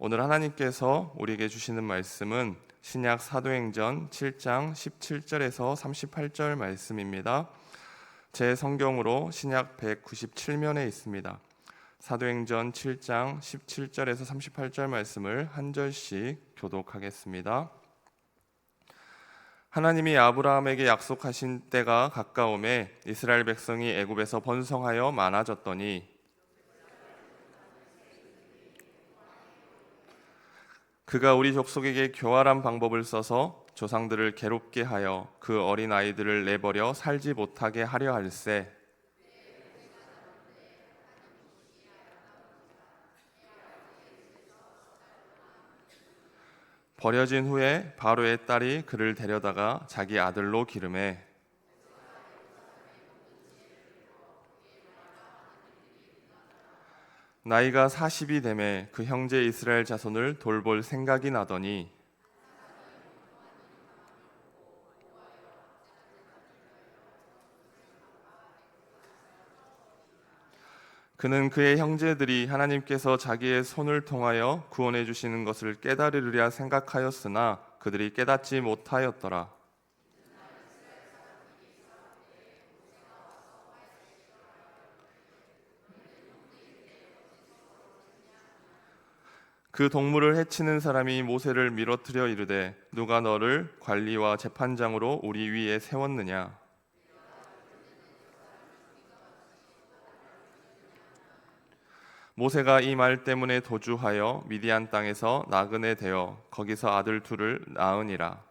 오늘 하나님께서 우리에게 주시는 말씀은 신약 사도행전 7장 17절에서 38절 말씀입니다. 제 성경으로 신약 197면에 있습니다. 사도행전 7장 17절에서 38절 말씀을 한 절씩 교독하겠습니다. 하나님이 아브라함에게 약속하신 때가 가까우매 이스라엘 백성이 애굽에서 번성하여 많아졌더니 그가 우리 족속에게 교활한 방법을 써서 조상들을 괴롭게 하여 그 어린 아이들을 내버려 살지 못하게 하려 할세. 버려진 후에 바로의 딸이 그를 데려다가 자기 아들로 기르매 나이가 40이 되매 그 형제 이스라엘 자손을 돌볼 생각이 나더니 그는 그의 형제들이 하나님께서 자기의 손을 통하여 구원해 주시는 것을 깨달으리라 생각하였으나 그들이 깨닫지 못하였더라. 그 동물을 해치는 사람이 모세를 밀어뜨려 이르되 누가 너를 관리와 재판장으로 우리 위에 세웠느냐? 모세가 이 말 때문에 도주하여 미디안 땅에서 나그네 되어 거기서 아들 둘을 낳으니라.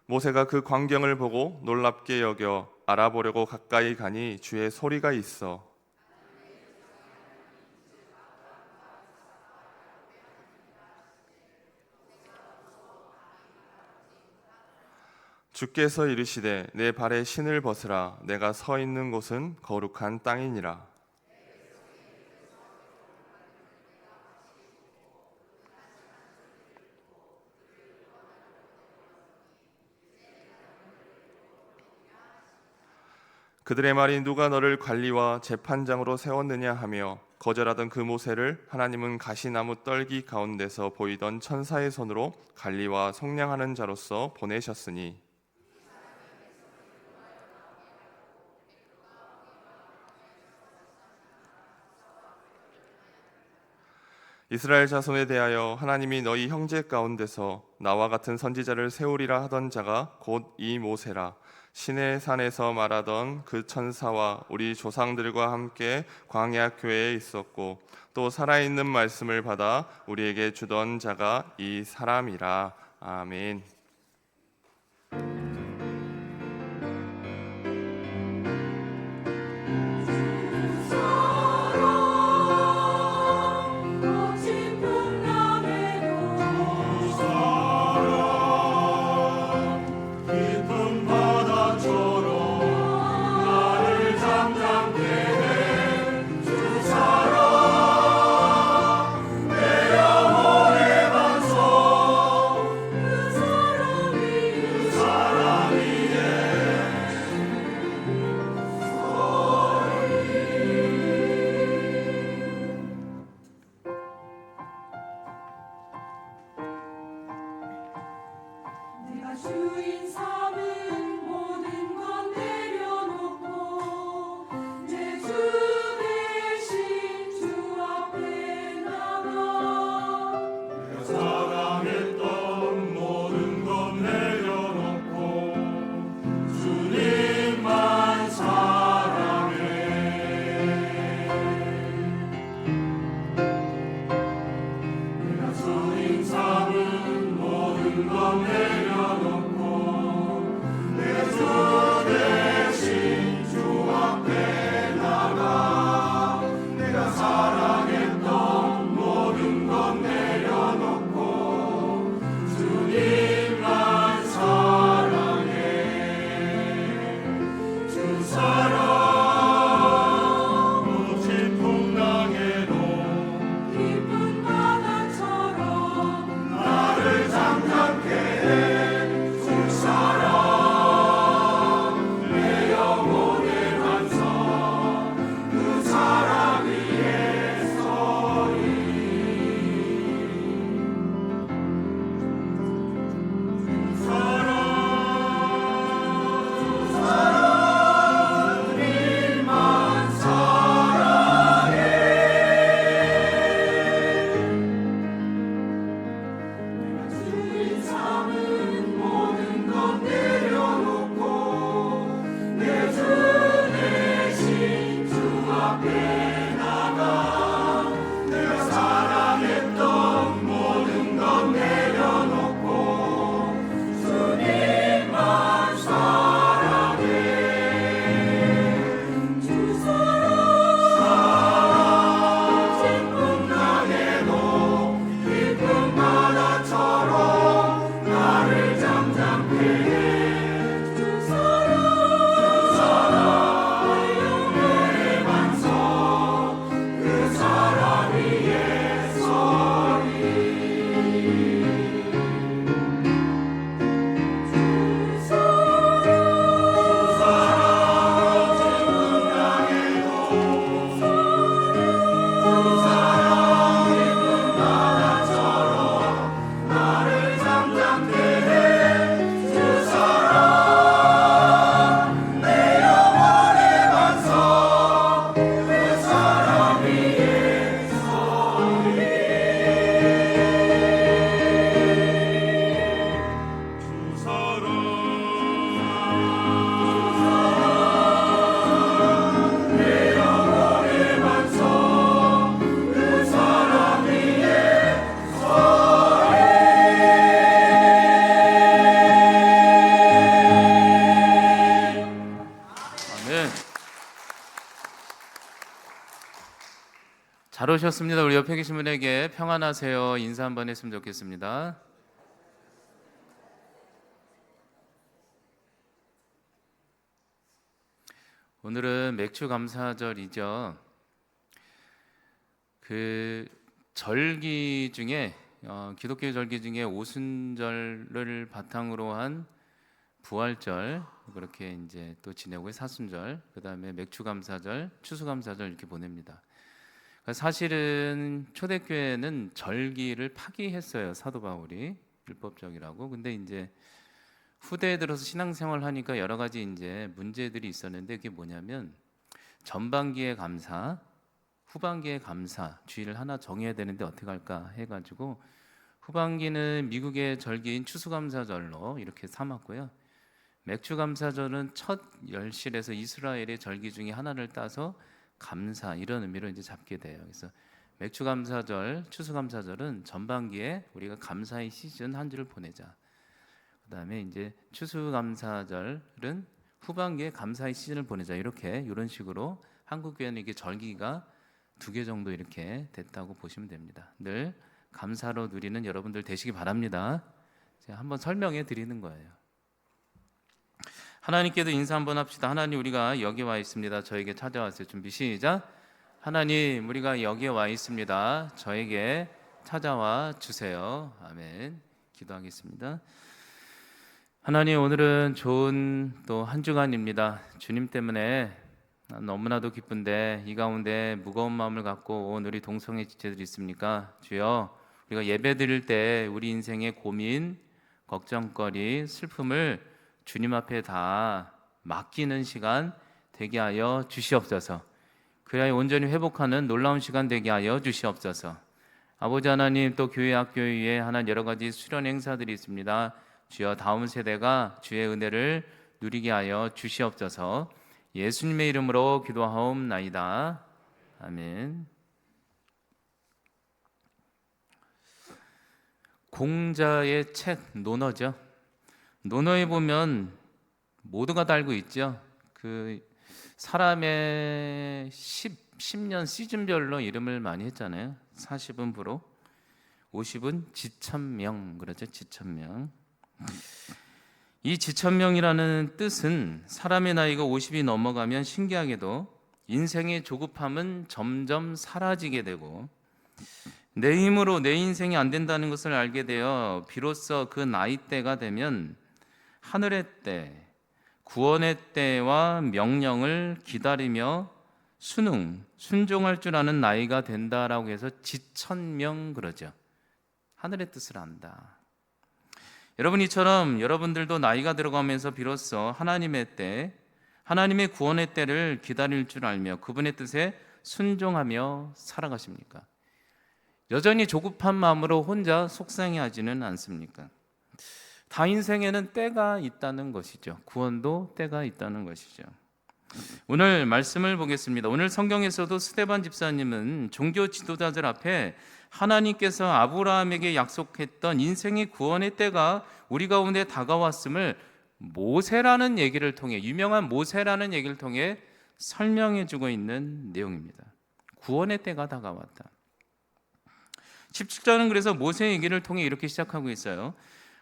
모세가 그 광경을 보고 놀랍게 여겨 알아보려고 가까이 가니 주의 소리가 있어 주께서 이르시되 내 발에 신을 벗으라. 내가 서 있는 곳은 거룩한 땅이니라. 그들의 말이 누가 너를 관리와 재판장으로 세웠느냐 하며 거절하던 그 모세를 하나님은 가시나무 떨기 가운데서 보이던 천사의 손으로 관리와 속량하는 자로서 보내셨으니 이스라엘 자손에 대하여 하나님이 너희 형제 가운데서 나와 같은 선지자를 세우리라 하던 자가 곧 이 모세라. 시내 산에서 말하던 그 천사와 우리 조상들과 함께 광야 교회에 있었고 또 살아있는 말씀을 받아 우리에게 주던 자가 이 사람이라. 아멘. 주인 삼은 모든 건 내려놓고 내 주 대신 주 앞에 나가 내가 사랑했던 모든 건 내려놓고 주님만 사랑해. 내가 주인 삼은 모든 건 내려놓고 주 사랑 내 영혼을 잘 오셨습니다. 우리 옆에 계신 분에게 평안하세요 인사 한번 했으면 좋겠습니다. 오늘은 맥주 감사절이죠. 그 절기 중에 기독교 절기 중에 오순절을 바탕으로 한 부활절, 그렇게 이제 또 지내고 사순절, 그다음에 맥주 감사절, 추수 감사절 이렇게 보냅니다. 그러니까 사실은 초대교회는 절기를 파기했어요. 사도 바울이 율법적이라고. 근데 이제 후대에 들어서 신앙생활 하니까 여러 가지 이제 문제들이 있었는데, 그게 뭐냐면 전반기에 감사, 후반기에 감사 주일을 하나 정해야 되는데 어떻게 할까 해가지고 후반기는 미국의 절기인 추수감사절로 이렇게 삼았고요. 맥주감사절은 첫 열실에서 이스라엘의 절기 중에 하나를 따서 감사, 이런 의미로 이제 잡게 돼요. 그래서 맥주감사절, 추수감사절은 전반기에 우리가 감사의 시즌 한 주를 보내자. 그다음에 이제 추수감사절은 후반기에 감사의 시즌을 보내자. 이런 식으로 한국 교회는 이게 절기가 2개 정도 이렇게 됐다고 보시면 됩니다. 늘 감사로 누리는 여러분들 되시기 바랍니다. 제가 한번 설명해 드리는 거예요. 하나님께도 인사 한번 합시다. 하나님, 우리가 여기 와 있습니다. 저에게 찾아왔어요. 준비 시작. 하나님, 우리가 여기에 와 있습니다. 저에게 찾아와 주세요. 아멘. 기도하겠습니다. 하나님, 오늘은 좋은 또 한 주간입니다. 주님 때문에 너무나도 기쁜데 이 가운데 무거운 마음을 갖고 온 우리 동성애 지체들이 있습니까? 주여, 우리가 예배 드릴 때 우리 인생의 고민, 걱정거리, 슬픔을 주님 앞에 다 맡기는 시간 되게 하여 주시옵소서. 그래야 온전히 회복하는 놀라운 시간 되게 하여 주시옵소서. 아버지 하나님, 또 교회 학교 위에 하나님 여러 가지 수련 행사들이 있습니다. 주여, 다음 세대가 주의 은혜를 누리게 하여 주시옵소서. 예수님의 이름으로 기도하옵나이다. 아멘. 공자의 책 논어죠. 논어에 보면 모두가 달고 있죠. 그 사람의 10년 시즌별로 이름을 많이 했잖아요. 40은 부로, 50은 지천명, 그렇죠. 지천명. 이 지천명이라는 뜻은 사람의 나이가 50이 넘어가면 신기하게도 인생의 조급함은 점점 사라지게 되고 내 힘으로 내 인생이 안 된다는 것을 알게 되어 비로소 그 나이대가 되면 하늘의 때, 구원의 때와 명령을 기다리며 순종할 줄 아는 나이가 된다라고 해서 지천명 그러죠. 하늘의 뜻을 안다. 여러분, 이처럼 여러분들도 나이가 들어가면서 비로소 하나님의 때, 하나님의 구원의 때를 기다릴 줄 알며 그분의 뜻에 순종하며 살아가십니까? 여전히 조급한 마음으로 혼자 속상해하지는 않습니까? 다 인생에는 때가 있다는 것이죠. 구원도 때가 있다는 것이죠. 오늘 말씀을 보겠습니다. 오늘 성경에서도 스데반 집사님은 종교 지도자들 앞에 하나님께서 아브라함에게 약속했던 인생의 구원의 때가 우리 가운데 다가왔음을 모세라는 얘기를 통해, 유명한 모세라는 얘기를 통해 설명해 주고 있는 내용입니다. 구원의 때가 다가왔다. 17절은 그래서 모세 얘기를 통해 이렇게 시작하고 있어요.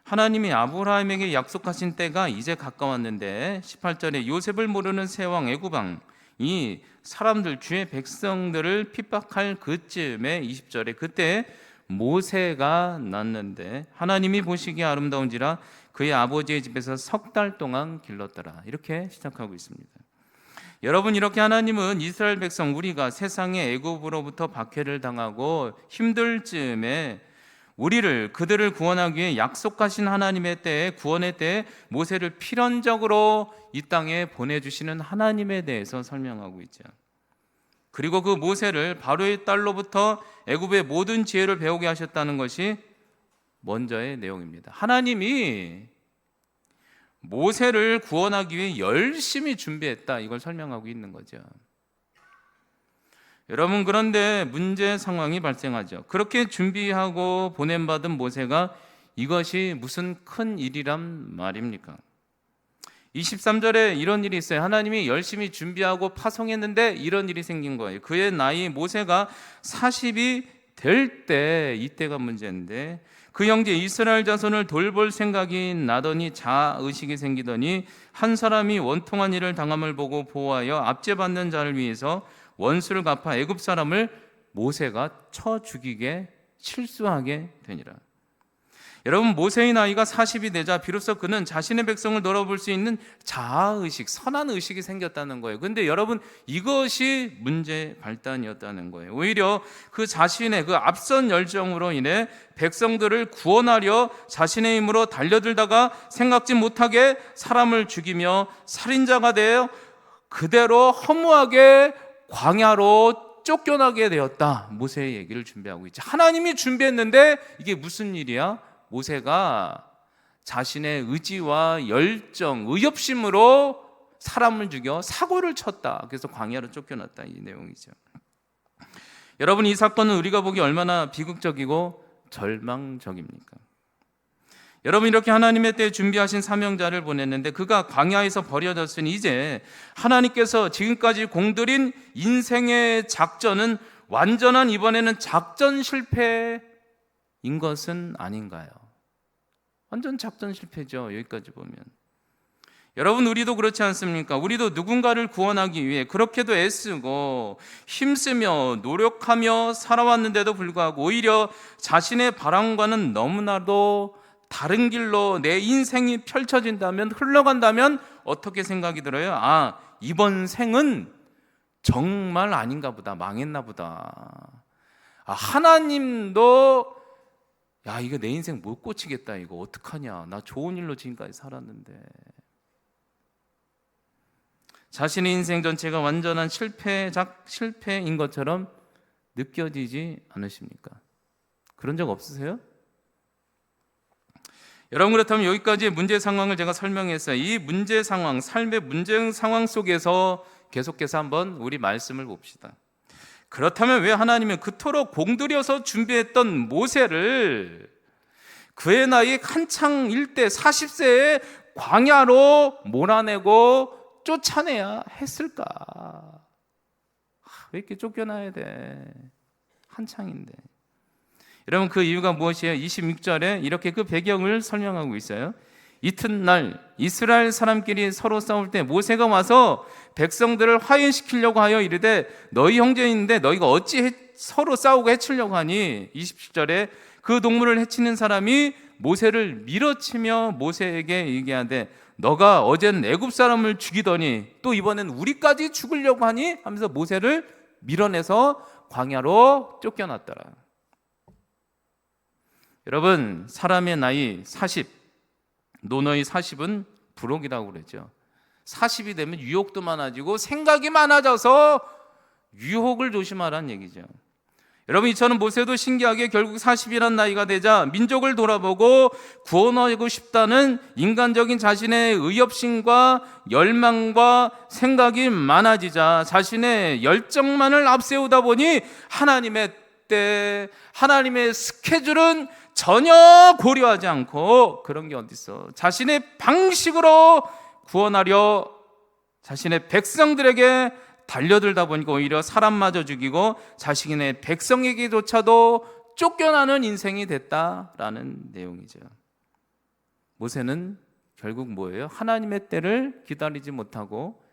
하나님이 아브라함에게 약속하신 때가 이제 가까웠는데, 18절에 요셉을 모르는 세왕 애굽왕 이 사람들, 주의 백성들을 핍박할 그쯤에 20절에 그때 모세가 났는데 하나님이 보시기에 아름다운지라 그의 아버지의 집에서 3달 동안 길렀더라. 이렇게 시작하고 있습니다. 여러분, 이렇게 하나님은 이스라엘 백성, 우리가 세상의 애굽으로부터 박해를 당하고 힘들 즈음에 그들을 구원하기 위해 약속하신 하나님의 때에, 구원의 때에 모세를 필연적으로 이 땅에 보내주시는 하나님에 대해서 설명하고 있죠. 그리고 그 모세를 바로의 딸로부터 애굽의 모든 지혜를 배우게 하셨다는 것이 먼저의 내용입니다. 하나님이 모세를 구원하기 위해 열심히 준비했다, 이걸 설명하고 있는 거죠. 여러분, 그런데 문제 상황이 발생하죠. 그렇게 준비하고 보냄받은 모세가 이것이 무슨 큰 일이란 말입니까? 23절에 이런 일이 있어요. 하나님이 열심히 준비하고 파송했는데 이런 일이 생긴 거예요. 그의 나이 모세가 40이 될 때, 이때가 문제인데 그 형제 이스라엘 자손을 돌볼 생각이 나더니 자의식이 생기더니 한 사람이 원통한 일을 당함을 보고 보호하여 압제받는 자를 위해서 원수를 갚아 애굽 사람을 모세가 쳐 죽이게 실수하게 되니라. 여러분, 모세의 나이가 40이 되자 비로소 그는 자신의 백성을 돌아볼 수 있는 자아의식, 선한 의식이 생겼다는 거예요. 근데 여러분, 이것이 문제 발단이었다는 거예요. 오히려 그 자신의 그 앞선 열정으로 인해 백성들을 구원하려 자신의 힘으로 달려들다가 생각지 못하게 사람을 죽이며 살인자가 되어 그대로 허무하게 광야로 쫓겨나게 되었다. 모세의 얘기를 준비하고 있지. 하나님이 준비했는데 이게 무슨 일이야? 모세가 자신의 의지와 열정, 의협심으로 사람을 죽여 사고를 쳤다. 그래서 광야로 쫓겨났다. 이 내용이죠. 여러분, 이 사건은 우리가 보기 얼마나 비극적이고 절망적입니까? 여러분, 이렇게 하나님의 때에 준비하신 사명자를 보냈는데 그가 광야에서 버려졌으니 이제 하나님께서 지금까지 공들인 인생의 작전은 완전한 이번에는 작전 실패인 것은 아닌가요? 완전 작전 실패죠. 여기까지 보면. 여러분, 우리도 그렇지 않습니까? 우리도 누군가를 구원하기 위해 그렇게도 애쓰고 힘쓰며 노력하며 살아왔는데도 불구하고 오히려 자신의 바람과는 너무나도 다른 길로 내 인생이 펼쳐진다면, 흘러간다면 어떻게 생각이 들어요? 아, 이번 생은 정말 아닌가 보다, 망했나 보다. 아, 하나님도 야, 이거 내 인생 못 고치겠다. 이거 어떡하냐. 나 좋은 일로 지금까지 살았는데. 자신의 인생 전체가 완전한 실패인 것처럼 느껴지지 않으십니까? 그런 적 없으세요? 여러분, 그렇다면 여기까지의 문제 상황을 제가 설명했어요. 이 문제 상황, 삶의 문제 상황 속에서 계속해서 한번 우리 말씀을 봅시다. 그렇다면 왜 하나님은 그토록 공들여서 준비했던 모세를 그의 나이 한창일 때 40세에 광야로 몰아내고 쫓아내야 했을까? 왜 이렇게 쫓겨나야 돼? 한창인데. 여러분, 그 이유가 무엇이에요? 26절에 이렇게 그 배경을 설명하고 있어요. 이튿날 이스라엘 사람끼리 서로 싸울 때 모세가 와서 백성들을 화해시키려고 하여 이르되 너희 형제인데 너희가 어찌 서로 싸우고 해치려고 하니? 27절에 그 동물을 해치는 사람이 모세를 밀어치며 모세에게 얘기하되 너가 어젠 애굽 사람을 죽이더니 또 이번엔 우리까지 죽으려고 하니? 하면서 모세를 밀어내서 광야로 쫓겨났더라. 여러분, 사람의 나이 40, 노너의 40은 부록이라고 그러죠. 40이 되면 유혹도 많아지고 생각이 많아져서 유혹을 조심하라는 얘기죠. 여러분, 이처럼 모세도 신기하게 결국 40이란 나이가 되자 민족을 돌아보고 구원하고 싶다는 인간적인 자신의 의협심과 열망과 생각이 많아지자 자신의 열정만을 앞세우다 보니 하나님의 때, 하나님의 스케줄은 전혀 고려하지 않고 그런 게 어딨어. 자신의 방식으로 구원하려 자신의 백성들에게 달려들다 보니까 오히려 사람마저 죽이고 자신의 백성에게조차도 쫓겨나는 인생이 됐다라는 내용이죠. 모세는 결국 뭐예요? 하나님의 때를 기다리지 못하고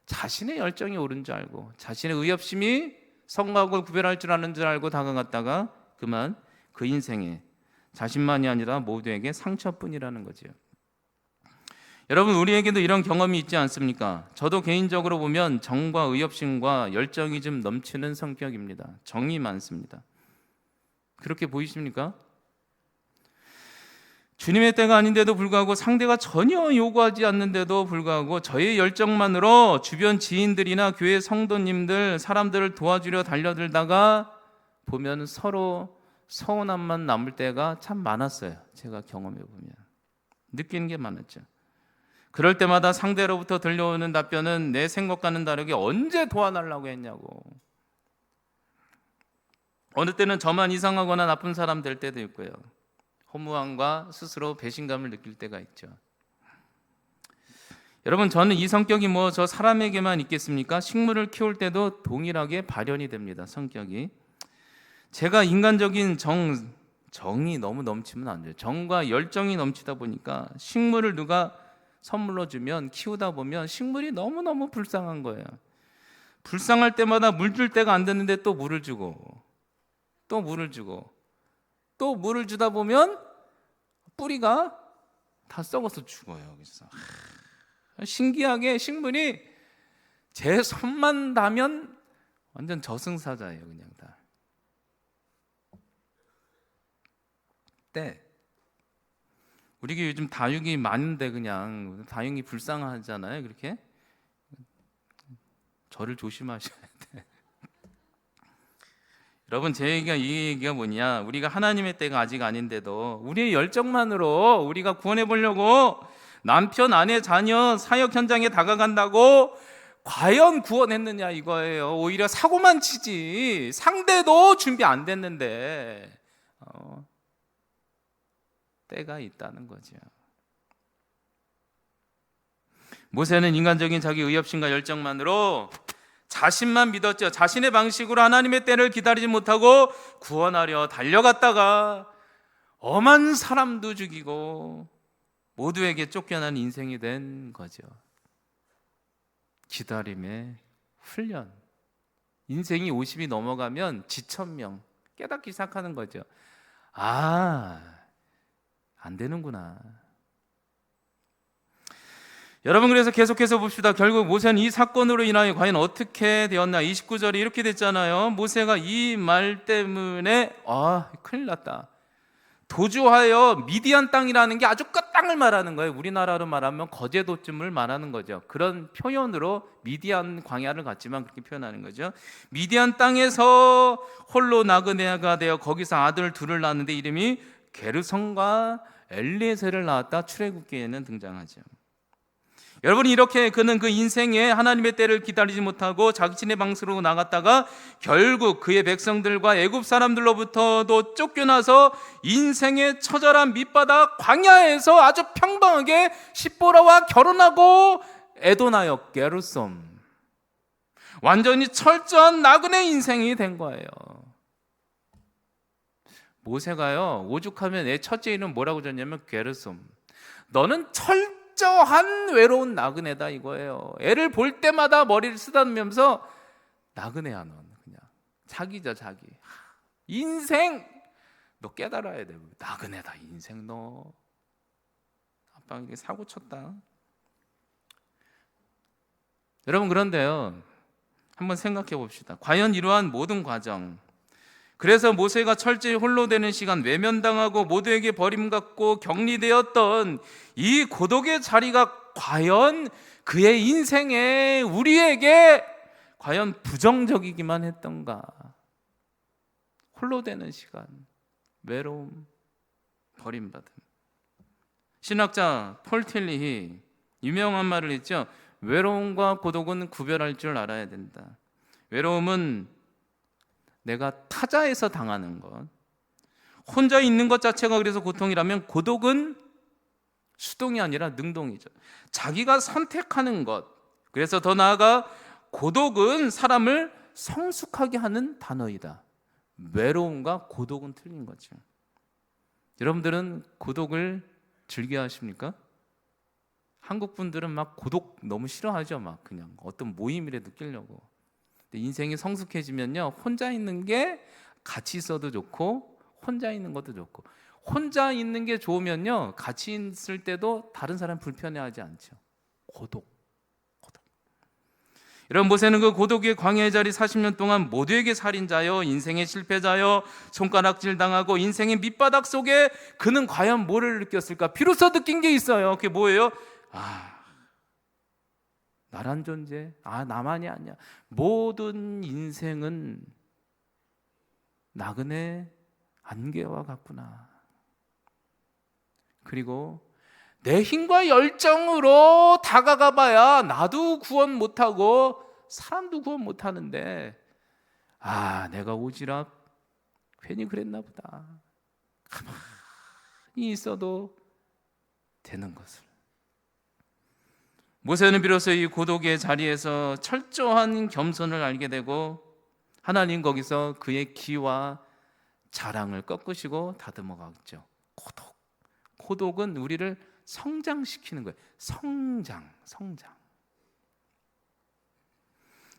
자신의 열정이 옳은 줄 알고 자신의 의협심이 성곽을 구별할 줄 아는 줄 알고 다가갔다가 그만 그 인생에 자신만이 아니라 모두에게 상처뿐이라는 거죠. 여러분, 우리에게도 이런 경험이 있지 않습니까? 저도 개인적으로 보면 정과 의협심과 열정이 좀 넘치는 성격입니다. 정이 많습니다. 그렇게 보이십니까? 주님의 때가 아닌데도 불구하고 상대가 전혀 요구하지 않는데도 불구하고 저의 열정만으로 주변 지인들이나 교회 성도님들, 사람들을 도와주려 달려들다가 보면 서로 서운함만 남을 때가 참 많았어요. 제가 경험해 보면 느끼는 게 많았죠. 그럴 때마다 상대로부터 들려오는 답변은 내 생각과는 다르게 언제 도와달라고 했냐고. 어느 때는 저만 이상하거나 나쁜 사람 될 때도 있고요. 허무함과 스스로 배신감을 느낄 때가 있죠. 여러분, 저는 이 성격이 뭐 저 사람에게만 있겠습니까? 식물을 키울 때도 동일하게 발현이 됩니다. 성격이. 제가 인간적인 정이 너무 넘치면 안 돼요. 정과 열정이 넘치다 보니까 식물을 누가 선물로 주면 키우다 보면 식물이 너무너무 불쌍한 거예요. 불쌍할 때마다 물 줄 때가 안 됐는데 또 물을 주고 또 물을 주고 또 물을 주다 보면 뿌리가 다 썩어서 죽어요. 그래서 신기하게 식물이 제 손만 닿으면 완전 저승사자예요. 그냥 다. 때 우리가 요즘 다육이 많은데 그냥 다육이 불쌍하잖아요. 그렇게 저를 조심하셔야 돼. 여러분, 제 얘기가 이 얘기가 뭐냐? 우리가 하나님의 때가 아직 아닌데도 우리의 열정만으로 우리가 구원해 보려고 남편, 아내, 자녀, 사역 현장에 다가간다고 과연 구원했느냐 이거예요. 오히려 사고만 치지. 상대도 준비 안 됐는데 때가 있다는 거죠. 모세는 인간적인 자기 의협심과 열정만으로 자신만 믿었죠. 자신의 방식으로 하나님의 때를 기다리지 못하고 구원하려 달려갔다가 엄한 사람도 죽이고 모두에게 쫓겨난 인생이 된 거죠. 기다림의 훈련. 인생이 50이 넘어가면 지천명 깨닫기 시작하는 거죠. 안 되는구나. 여러분, 그래서 계속해서 봅시다. 결국 모세는 이 사건으로 인하여 과연 어떻게 되었나. 29절에 이렇게 됐잖아요. 모세가 이 말 때문에 큰일 났다. 도주하여 미디안 땅이라는 게 아주 끝 땅을 말하는 거예요. 우리나라로 말하면 거제도쯤을 말하는 거죠. 그런 표현으로 미디안 광야를 갔지만 그렇게 표현하는 거죠. 미디안 땅에서 홀로 나그네가 되어 거기서 아들 둘을 낳았는데 이름이 게르손과 엘리에셀을 낳았다. 출애굽기에는 등장하죠. 여러분이 이렇게 그는 그 인생에 하나님의 때를 기다리지 못하고 자신의 방식으로 나갔다가 결국 그의 백성들과 애굽 사람들로부터도 쫓겨나서 인생의 처절한 밑바닥 광야에서 아주 평범하게 십보라와 결혼하고 애도나여 게르솜, 완전히 철저한 나그네 인생이 된 거예요. 모세가요, 오죽하면 내 첫째 이름 뭐라고 줬냐면 게르솜. 너는 철저한 외로운 나그네다 이거예요. 애를 볼 때마다 머리를 쓰다듬으면서 나그네야 넌. 그냥 자기죠 자기. 인생 너 깨달아야 돼. 나그네다 인생 너. 아빠 이게 사고 쳤다. 여러분, 그런데요, 한번 생각해 봅시다. 과연 이러한 모든 과정, 그래서 모세가 철저히 홀로 되는 시간, 외면당하고 모두에게 버림받고 격리되었던 이 고독의 자리가 과연 그의 인생에 우리에게 과연 부정적이기만 했던가? 홀로 되는 시간, 외로움, 버림받음. 신학자 폴 틸리히 유명한 말을 했죠. 외로움과 고독은 구별할 줄 알아야 된다. 외로움은 내가 타자에서 당하는 것, 혼자 있는 것 자체가 그래서 고통이라면 고독은 수동이 아니라 능동이죠. 자기가 선택하는 것. 그래서 더 나아가 고독은 사람을 성숙하게 하는 단어이다. 외로움과 고독은 틀린 거죠. 여러분들은 고독을 즐겨 하십니까? 한국 분들은 막 고독 너무 싫어하죠. 막 그냥 어떤 모임이라도 끼려고. 인생이 성숙해지면요, 혼자 있는 게 같이 있어도 좋고 혼자 있는 것도 좋고, 혼자 있는 게 좋으면요 같이 있을 때도 다른 사람 불편해하지 않죠. 고독. 여러분, 모세는 그 고독의 광야의 자리 40년 동안 모두에게 살인자여, 인생의 실패자여, 손가락질 당하고 인생의 밑바닥 속에 그는 과연 뭐를 느꼈을까? 비로소 느낀 게 있어요. 그게 뭐예요? 나란 존재, 나만이 아니야. 모든 인생은 나그네 안개와 같구나. 그리고 내 힘과 열정으로 다가가 봐야 나도 구원 못하고 사람도 구원 못하는데 내가 오지랖 괜히 그랬나 보다. 가만히 있어도 되는 것을. 모세는 비로소 이 고독의 자리에서 철저한 겸손을 알게 되고 하나님 거기서 그의 기와 자랑을 꺾으시고 다듬어 가죠. 고독은 우리를 성장시키는 거예요. 성장.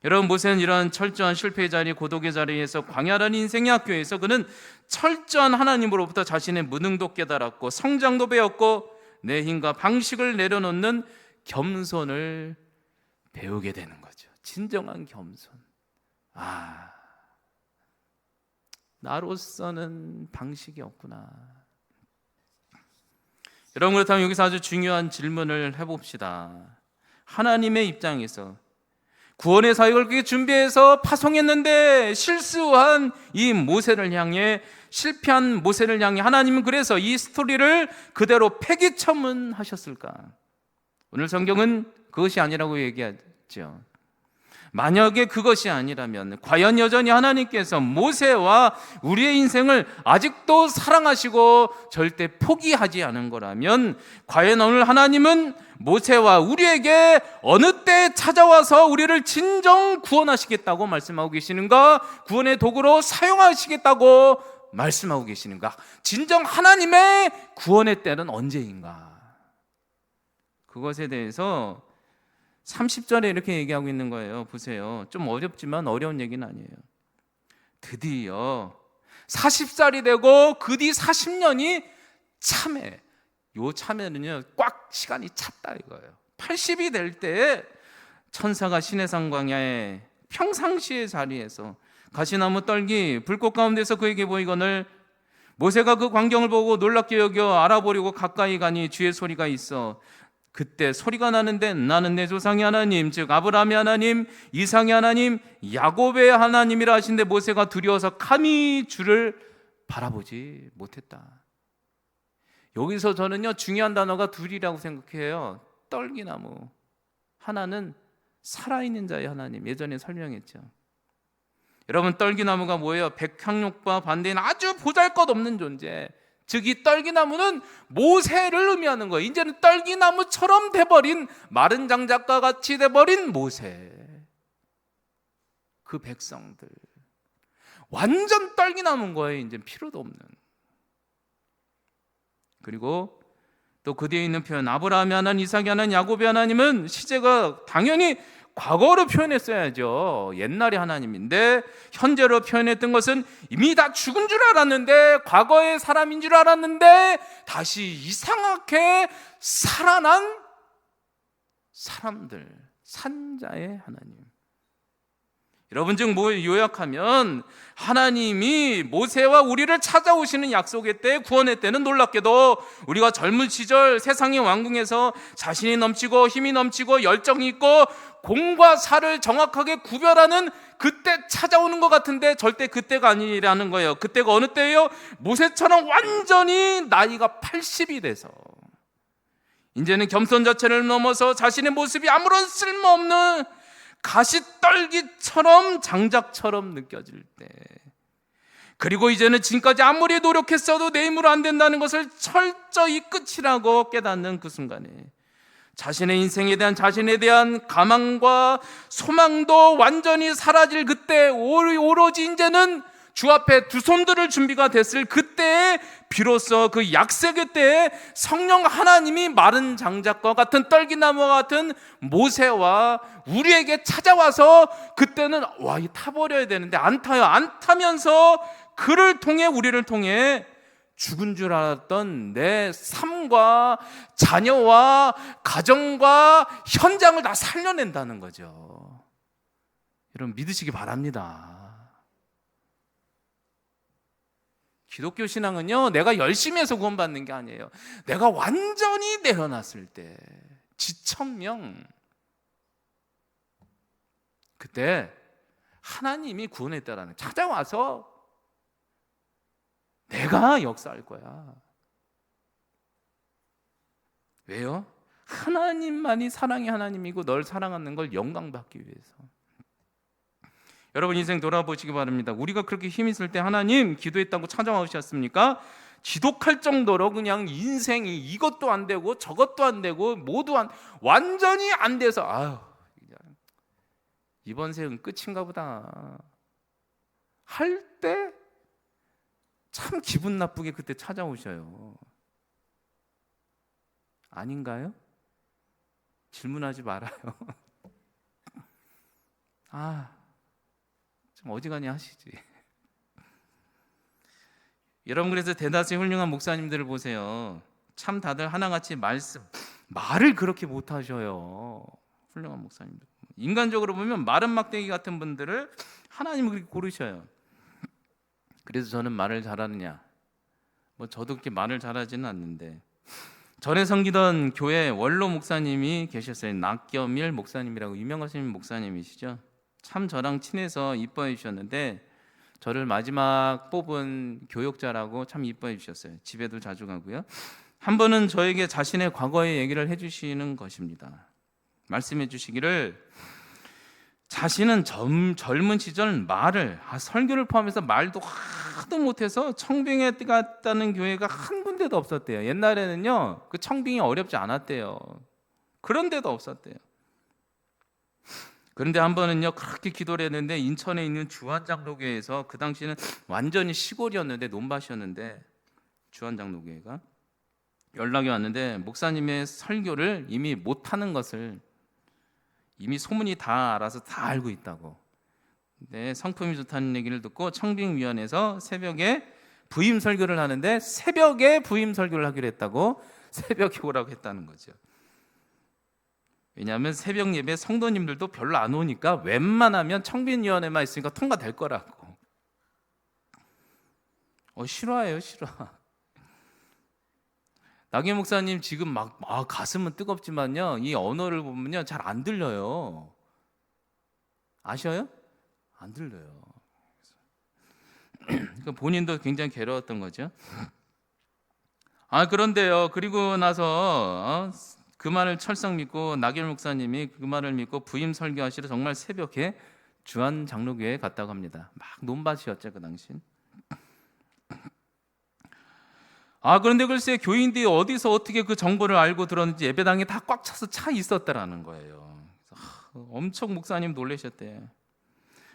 여러분, 모세는 이런 철저한 실패의 자리, 고독의 자리에서 광야라는 인생의 학교에서 그는 철저한 하나님으로부터 자신의 무능도 깨달았고 성장도 배웠고 내 힘과 방식을 내려놓는 겸손을 배우게 되는 거죠. 진정한 겸손. 나로서는 방식이 없구나. 여러분, 그렇다면 여기서 아주 중요한 질문을 해봅시다. 하나님의 입장에서 구원의 사역을 그렇게 준비해서 파송했는데 실수한 이 모세를 향해, 실패한 모세를 향해 하나님은 그래서 이 스토리를 그대로 폐기처분하셨을까? 오늘 성경은 그것이 아니라고 얘기하죠. 만약에 그것이 아니라면 과연 여전히 하나님께서 모세와 우리의 인생을 아직도 사랑하시고 절대 포기하지 않은 거라면 과연 오늘 하나님은 모세와 우리에게 어느 때 찾아와서 우리를 진정 구원하시겠다고 말씀하고 계시는가? 구원의 도구로 사용하시겠다고 말씀하고 계시는가? 진정 하나님의 구원의 때는 언제인가? 그것에 대해서 30절에 이렇게 얘기하고 있는 거예요. 보세요. 좀 어렵지만 어려운 얘기는 아니에요. 드디어 40살이 되고 그 뒤 40년이 참해. 요 참에는요 꽉 시간이 찼다 이거예요. 80이 될 때 천사가 시내산 광야의 평상시의 자리에서 가시나무 떨기 불꽃 가운데서 그에게 보이거늘 모세가 그 광경을 보고 놀랍게 여겨 알아보려고 가까이 가니 주의 소리가 있어. 그때 소리가 나는데 나는 내 조상의 하나님 즉 아브라함의 하나님 이삭의 하나님 야곱의 하나님이라 하신데 모세가 두려워서 감히 주를 바라보지 못했다. 여기서 저는요 중요한 단어가 둘이라고 생각해요. 떨기나무 하나는 살아있는 자의 하나님, 예전에 설명했죠. 여러분, 떨기나무가 뭐예요? 백향목과 반대인 아주 보잘것없는 존재. 즉 이 떨기나무는 모세를 의미하는 거예요. 이제는 떨기나무처럼 돼버린, 마른 장작과 같이 돼버린 모세, 그 백성들 완전 떨기나무인 거예요. 이제 필요도 없는. 그리고 또 그 뒤에 있는 표현 아브라함의 하나님, 이삭의 하나님, 야곱의 하나님은 시제가 당연히 과거로 표현했어야죠. 옛날의 하나님인데 현재로 표현했던 것은 이미 다 죽은 줄 알았는데, 과거의 사람인 줄 알았는데 다시 이상하게 살아난 사람들, 산자의 하나님. 여러분, 즉 요약하면 하나님이 모세와 우리를 찾아오시는 약속의 때, 구원의 때는 놀랍게도 우리가 젊은 시절 세상의 왕궁에서 자신이 넘치고 힘이 넘치고 열정이 있고 공과 사를 정확하게 구별하는 그때 찾아오는 것 같은데 절대 그때가 아니라는 거예요. 그때가 어느 때예요? 모세처럼 완전히 나이가 80이 돼서 이제는 겸손 자체를 넘어서 자신의 모습이 아무런 쓸모없는 가시떨기처럼 장작처럼 느껴질 때, 그리고 이제는 지금까지 아무리 노력했어도 내 힘으로 안 된다는 것을 철저히 끝이라고 깨닫는 그 순간에 자신의 인생에 대한, 자신에 대한 가망과 소망도 완전히 사라질 그때, 오로지 이제는 주 앞에 두 손 들을 준비가 됐을 그때에 비로소 그 약세기 때에 성령 하나님이 마른 장작과 같은 떨기나무와 같은 모세와 우리에게 찾아와서, 그때는 와, 이 타버려야 되는데 안 타요. 안 타면서 그를 통해, 우리를 통해 죽은 줄 알았던 내 삶과 자녀와 가정과 현장을 다 살려낸다는 거죠. 여러분, 믿으시기 바랍니다. 기독교 신앙은요, 내가 열심히 해서 구원받는 게 아니에요. 내가 완전히 내려놨을 때, 지천명, 그때 하나님이 구원했다라는, 찾아와서 내가 역사할 거야. 왜요? 하나님만이 사랑의 하나님이고 널 사랑하는 걸 영광받기 위해서. 여러분, 인생 돌아보시기 바랍니다. 우리가 그렇게 힘 있을 때 하나님 기도했다고 찾아오셨습니까? 지독할 정도로 그냥 인생이 이것도 안 되고 저것도 안 되고 완전히 안 돼서 아유 그냥 이번 생은 끝인가 보다 할 때 참 기분 나쁘게 그때 찾아오셔요. 아닌가요? 질문하지 말아요. 좀 어지간히 하시지. 여러분, 그래서 대다수의 훌륭한 목사님들을 보세요. 참 다들 하나같이 말을 그렇게 못하셔요. 훌륭한 목사님들. 인간적으로 보면 마른 막대기 같은 분들을 하나님은 그렇게 고르셔요. 그래서 저는 말을 잘하느냐? 저도 그렇게 말을 잘하지는 않는데 전에 섬기던 교회 원로 목사님이 계셨어요. 낙겸일 목사님이라고 유명하신 목사님이시죠. 참 저랑 친해서 이뻐해 주셨는데 저를 마지막 뽑은 교역자라고 참 이뻐해 주셨어요. 집에도 자주 가고요. 한 번은 저에게 자신의 과거의 얘기를 해주시는 것입니다. 말씀해 주시기를 자신은 젊은 시절 설교를 포함해서 말도 하도 못해서 청빙에 갔다는 교회가 한 군데도 없었대요. 옛날에는요 그 청빙이 어렵지 않았대요. 그런 데도 없었대요. 그런데 한 번은요 그렇게 기도를 했는데 인천에 있는 주한장로교회에서 그 당시에는 완전히 시골이었는데 논밭이었는데 주한장로교회가 연락이 왔는데 목사님의 설교를 이미 못하는 것을 이미 소문이 다 알아서 다 알고 있다고. 근데 성품이 좋다는 얘기를 듣고 청빙위원회에서 새벽에 부임 설교를 하는데 새벽에 부임 설교를 하기로 했다고 새벽에 오라고 했다는 거죠. 왜냐하면 새벽 예배 성도님들도 별로 안 오니까 웬만하면 청빙위원회만 있으니까 통과될 거라고. 실화예요, 실화. 나경 목사님 지금 막 가슴은 뜨겁지만요 이 언어를 보면요 잘 안 들려요. 아셔요? 안 들려요. 그러니까 본인도 굉장히 괴로웠던 거죠. 그런데요 그리고 나서 그 말을 철썩 믿고 나경 목사님이 그 말을 믿고 부임 설교하시러 정말 새벽에 주한 장로교회에 갔다고 합니다. 막 논밭이었죠 그 당시엔. 그런데 글쎄 교인들이 어디서 어떻게 그 정보를 알고 들었는지 예배당에 다 꽉 차서 차 있었다라는 거예요. 엄청 목사님 놀라셨대.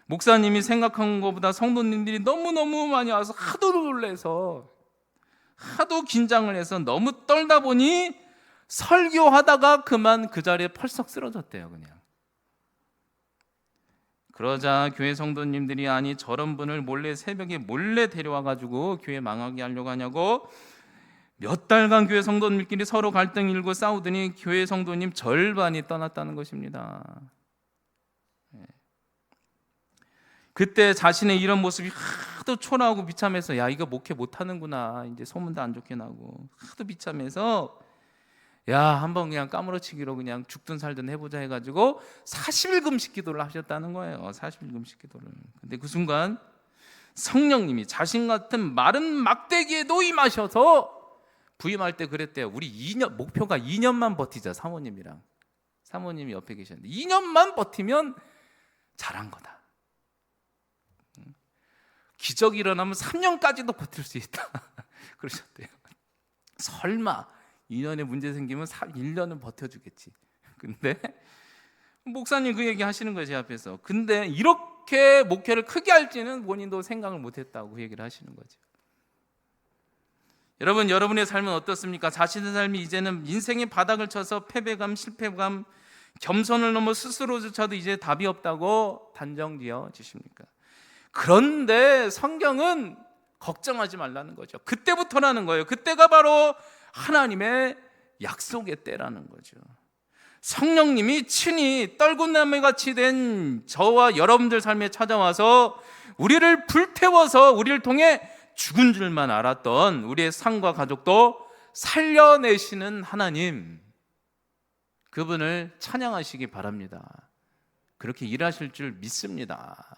목사님이 생각한 것보다 성도님들이 너무너무 많이 와서 하도 놀래서 하도 긴장을 해서 너무 떨다 보니 설교하다가 그만 그 자리에 펄썩 쓰러졌대요 그냥. 그러자 교회 성도님들이 아니 저런 분을 새벽에 몰래 데려와가지고 교회 망하게 하려고 하냐고 몇 달간 교회 성도님끼리 서로 갈등 일고 싸우더니 교회 성도님 절반이 떠났다는 것입니다. 그때 자신의 이런 모습이 하도 초라하고 비참해서 야 이거 목회 못하는구나 이제 소문도 안 좋게 나고 하도 비참해서 야 한번 그냥 까무러치기로 그냥 죽든 살든 해보자 해가지고 40일 금식 기도를 하셨다는 거예요. 40일 금식 기도를. 근데 그 순간 성령님이 자신 같은 마른 막대기에 노임하셔서 부임할 때 그랬대요. 우리 2년 목표가 2년만 버티자. 사모님이 옆에 계셨는데 2년만 버티면 잘한 거다. 기적이 일어나면 3년까지도 버틸 수 있다. 그러셨대요. 설마 2년에 문제 생기면 1년은 버텨주겠지. 근데 목사님 그 얘기 하시는 거예요 제 앞에서. 근데 이렇게 목회를 크게 할지는 본인도 생각을 못했다고 그 얘기를 하시는 거죠. 여러분, 여러분의 삶은 어떻습니까? 자신의 삶이 이제는 인생의 바닥을 쳐서 패배감, 실패감, 겸손을 넘어 스스로조차도 이제 답이 없다고 단정지어 주십니까? 그런데 성경은 걱정하지 말라는 거죠. 그때부터라는 거예요. 그때가 바로 하나님의 약속의 때라는 거죠. 성령님이 친히 떨군나무 같이 된 저와 여러분들 삶에 찾아와서 우리를 불태워서 우리를 통해 죽은 줄만 알았던 우리의 삶과 가족도 살려내시는 하나님, 그분을 찬양하시기 바랍니다. 그렇게 일하실 줄 믿습니다.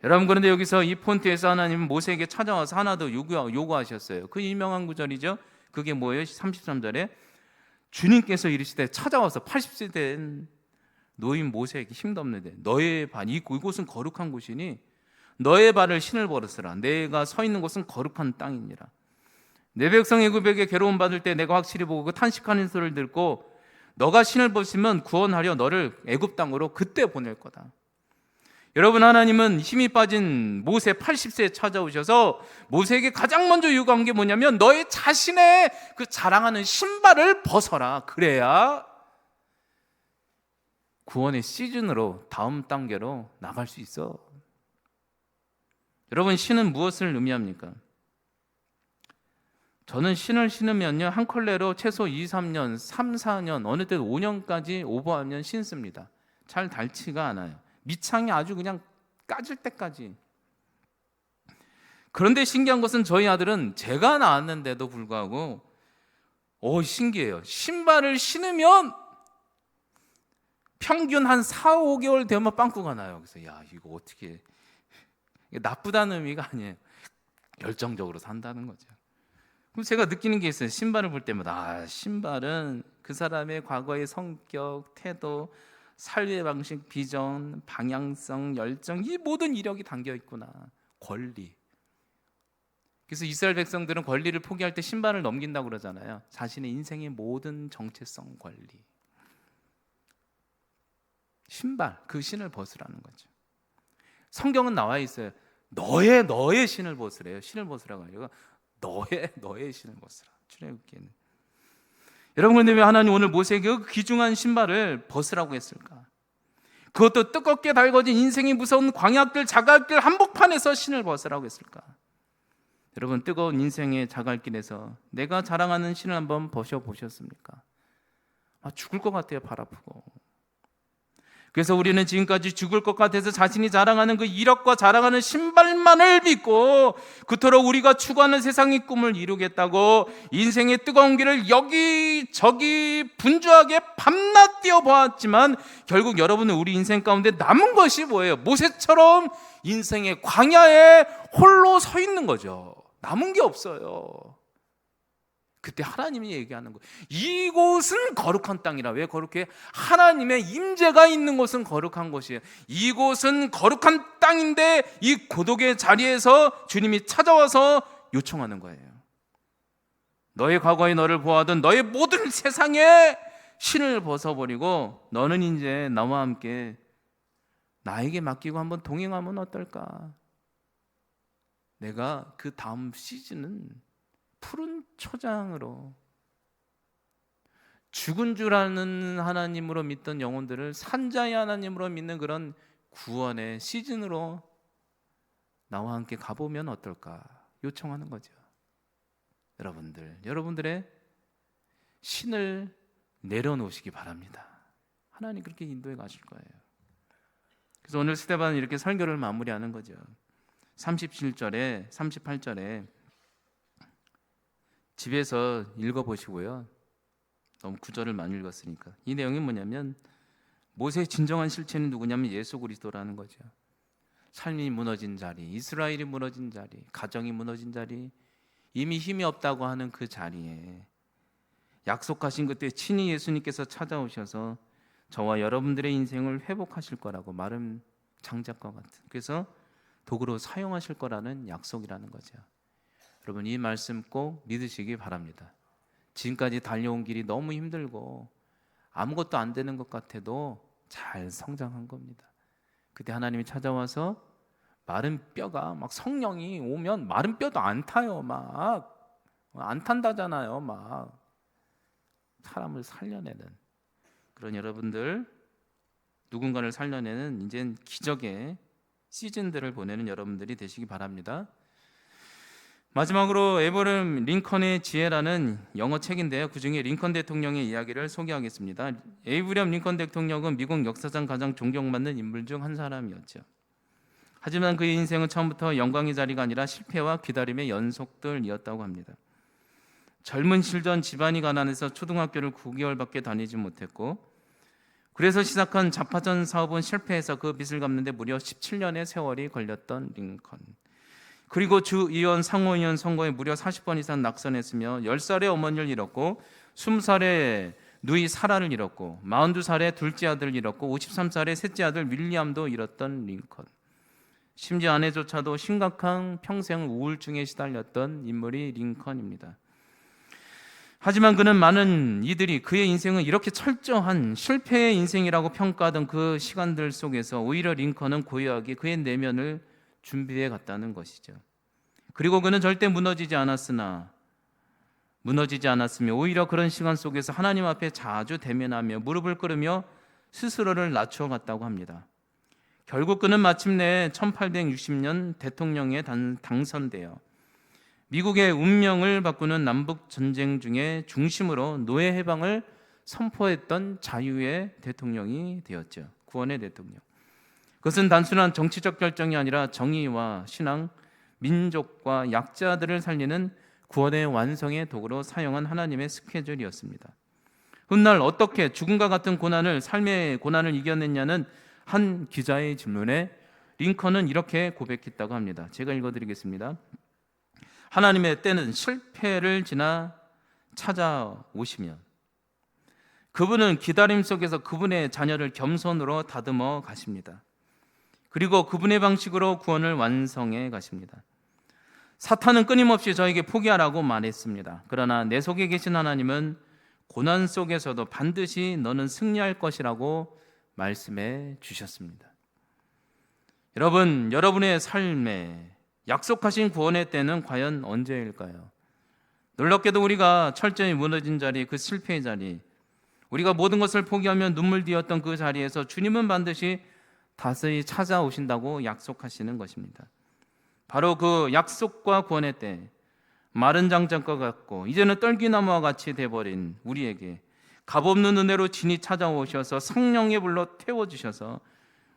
여러분, 그런데 여기서 이 폰트에서 하나님은 모세에게 찾아와서 하나 더 요구하셨어요. 그 유명한 구절이죠. 그게 뭐예요? 33절에 주님께서 이르시되 찾아와서 80세 된 노인 모세에게 힘도 없는데 너의 반 이곳은 거룩한 곳이니 너의 발을 신을 버릇으라. 내가 서 있는 곳은 거룩한 땅이니라. 내 백성 애굽에게 괴로움 받을 때 내가 확실히 보고 그 탄식하는 소리를 듣고 너가 신을 벗으면 구원하려 너를 애굽 땅으로 그때 보낼 거다. 여러분, 하나님은 힘이 빠진 모세 80세에 찾아오셔서 모세에게 가장 먼저 요구한 게 뭐냐면 너의 자신의 그 자랑하는 신발을 벗어라. 그래야 구원의 시즌으로 다음 단계로 나갈 수 있어. 여러분, 신은 무엇을 의미합니까? 저는 신을 신으면요, 한 컬레로 최소 2, 3년, 3, 4년, 어느 때도 5년까지 오버하면 신습니다. 잘 닳지가 않아요. 밑창이 아주 그냥 까질 때까지. 그런데 신기한 것은 저희 아들은 제가 낳았는데도 불구하고 신기해요. 신발을 신으면 평균 한 4, 5개월 되면 빵꾸가 나요. 그래서 야, 이거 어떻게, 이게 나쁘다는 의미가 아니에요. 열정적으로 산다는 거죠. 그럼 제가 느끼는 게 있어요. 신발을 볼 때마다 신발은 그 사람의 과거의 성격, 태도, 삶의 방식, 비전, 방향성, 열정, 이 모든 이력이 담겨 있구나. 권리. 그래서 이스라엘 백성들은 권리를 포기할 때 신발을 넘긴다고 그러잖아요. 자신의 인생의 모든 정체성, 권리. 신발, 그 신을 벗으라는 거죠. 성경은 나와 있어요. 너의 신을 벗으래요. 신을 벗으라고 아니라 너의 신을 벗으라. 출애굽기에는. 여러분, 근데 왜 하나님 오늘 모세에게 그 귀중한 신발을 벗으라고 했을까? 그것도 뜨겁게 달궈진 인생이 무서운 광야길, 자갈길 한복판에서 신을 벗으라고 했을까? 여러분, 뜨거운 인생의 자갈길에서 내가 자랑하는 신을 한번 벗어보셨습니까? 죽을 것 같아요. 발 아프고. 그래서 우리는 지금까지 죽을 것 같아서 자신이 자랑하는 그 이력과 자랑하는 신발만을 믿고 그토록 우리가 추구하는 세상의 꿈을 이루겠다고 인생의 뜨거운 길을 여기저기 분주하게 밤낮 뛰어보았지만 결국 여러분은 우리 인생 가운데 남은 것이 뭐예요? 모세처럼 인생의 광야에 홀로 서 있는 거죠. 남은 게 없어요. 그때 하나님이 얘기하는 거예요. 이곳은 거룩한 땅이라. 왜 거룩해? 하나님의 임재가 있는 곳은 거룩한 곳이에요. 이곳은 거룩한 땅인데 이 고독의 자리에서 주님이 찾아와서 요청하는 거예요. 너의 과거에 너를 보호하던 너의 모든 세상에 신을 벗어버리고 너는 이제 나와 함께 나에게 맡기고 한번 동행하면 어떨까? 내가 그 다음 시즌은 푸른 초장으로 죽은 줄 아는 하나님으로 믿던 영혼들을 산자의 하나님으로 믿는 그런 구원의 시즌으로 나와 함께 가보면 어떨까 요청하는 거죠. 여러분들의 신을 내려놓으시기 바랍니다. 하나님 그렇게 인도해 가실 거예요. 그래서 오늘 스데반은 이렇게 설교를 마무리하는 거죠. 37절에 38절에 집에서 읽어보시고요. 너무 구절을 많이 읽었으니까. 이 내용이 뭐냐면 모세의 진정한 실체는 누구냐면 예수 그리스도라는 거죠. 삶이 무너진 자리, 이스라엘이 무너진 자리, 가정이 무너진 자리, 이미 힘이 없다고 하는 그 자리에 약속하신 그때 친히 예수님께서 찾아오셔서 저와 여러분들의 인생을 회복하실 거라고 마른 장작과 같은, 그래서 도구로 사용하실 거라는 약속이라는 거죠. 여러분, 이 말씀 꼭 믿으시기 바랍니다. 지금까지 달려온 길이 너무 힘들고 아무것도 안 되는 것 같아도 잘 성장한 겁니다. 그때 하나님이 찾아와서 마른 뼈가 막 성령이 오면 마른 뼈도 안 타요. 막 안 탄다잖아요. 막 사람을 살려내는 그런 여러분들, 누군가를 살려내는 이젠 기적의 시즌들을 보내는 여러분들이 되시기 바랍니다. 마지막으로 에브러임 링컨의 지혜라는 영어 책인데요. 그중에 링컨 대통령의 이야기를 소개하겠습니다. 에이브리엄 링컨 대통령은 미국 역사상 가장 존경받는 인물 중 한 사람이었죠. 하지만 그의 인생은 처음부터 영광의 자리가 아니라 실패와 기다림의 연속들이었다고 합니다. 젊은 시절 집안이 가난해서 초등학교를 9개월밖에 다니지 못했고, 그래서 시작한 자파전 사업은 실패해서 그 빚을 갚는데 무려 17년의 세월이 걸렸던 링컨. 그리고 주의원, 상원의원 선거에 무려 40번 이상 낙선했으며 10살의 어머니를 잃었고 20살의 누이 사라를 잃었고 42살의 둘째 아들을 잃었고 53살의 셋째 아들 윌리엄도 잃었던 링컨. 심지어 아내조차도 심각한 평생 우울증에 시달렸던 인물이 링컨입니다. 하지만 그는 많은 이들이 그의 인생은 이렇게 철저한 실패의 인생이라고 평가하던 그 시간들 속에서 오히려 링컨은 고요하게 그의 내면을 준비해 갔다는 것이죠. 그리고 그는 절대 무너지지 않았으며 오히려 그런 시간 속에서 하나님 앞에 자주 대면하며 무릎을 꿇으며 스스로를 낮춰 갔다고 합니다. 결국 그는 마침내 1860년 대통령에 당선되어 미국의 운명을 바꾸는 남북 전쟁 중에 중심으로 노예 해방을 선포했던 자유의 대통령이 되었죠. 구원의 대통령. 그것은 단순한 정치적 결정이 아니라 정의와 신앙, 민족과 약자들을 살리는 구원의 완성의 도구로 사용한 하나님의 스케줄이었습니다. 훗날 어떻게 죽음과 같은 고난을, 삶의 고난을 이겨냈냐는 한 기자의 질문에 링컨은 이렇게 고백했다고 합니다. 제가 읽어드리겠습니다. 하나님의 때는 실패를 지나 찾아오시면 그분은 기다림 속에서 그분의 자녀를 겸손으로 다듬어 가십니다. 그리고 그분의 방식으로 구원을 완성해 가십니다. 사탄은 끊임없이 저에게 포기하라고 말했습니다. 그러나 내 속에 계신 하나님은 고난 속에서도 반드시 너는 승리할 것이라고 말씀해 주셨습니다. 여러분, 여러분의 삶에 약속하신 구원의 때는 과연 언제일까요? 놀랍게도 우리가 철저히 무너진 자리, 그 실패의 자리, 우리가 모든 것을 포기하며 눈물 뒤었던 그 자리에서 주님은 반드시 다시 찾아오신다고 약속하시는 것입니다. 바로 그 약속과 구원의 때, 마른 장작과 같고 이제는 떨기나무와 같이 돼버린 우리에게 값없는 은혜로 진이 찾아오셔서 성령의 불로 태워주셔서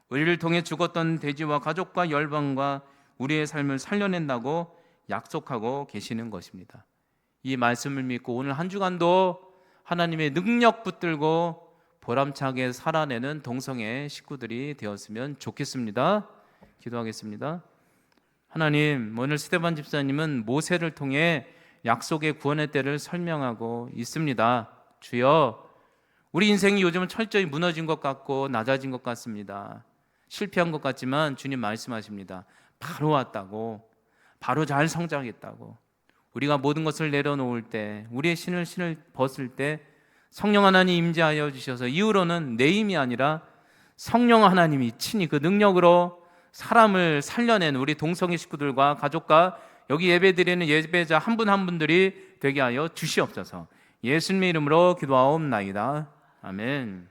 우리를 통해 죽었던 돼지와 가족과 열방과 우리의 삶을 살려낸다고 약속하고 계시는 것입니다. 이 말씀을 믿고 오늘 한 주간도 하나님의 능력 붙들고 보람차게 살아내는 동성애 식구들이 되었으면 좋겠습니다. 기도하겠습니다. 하나님, 오늘 스데반 집사님은 모세를 통해 약속의 구원의 때를 설명하고 있습니다. 주여, 우리 인생이 요즘은 철저히 무너진 것 같고 낮아진 것 같습니다. 실패한 것 같지만 주님 말씀하십니다. 바로 왔다고, 바로 잘 성장했다고. 우리가 모든 것을 내려놓을 때, 우리의 신을 벗을 때 성령 하나님 임재하여 주셔서 이후로는 내 힘이 아니라 성령 하나님이 친히 그 능력으로 사람을 살려낸 우리 동성애 식구들과 가족과 여기 예배드리는 예배자 한 분 한 분들이 되게 하여 주시옵소서. 예수님의 이름으로 기도하옵나이다. 아멘.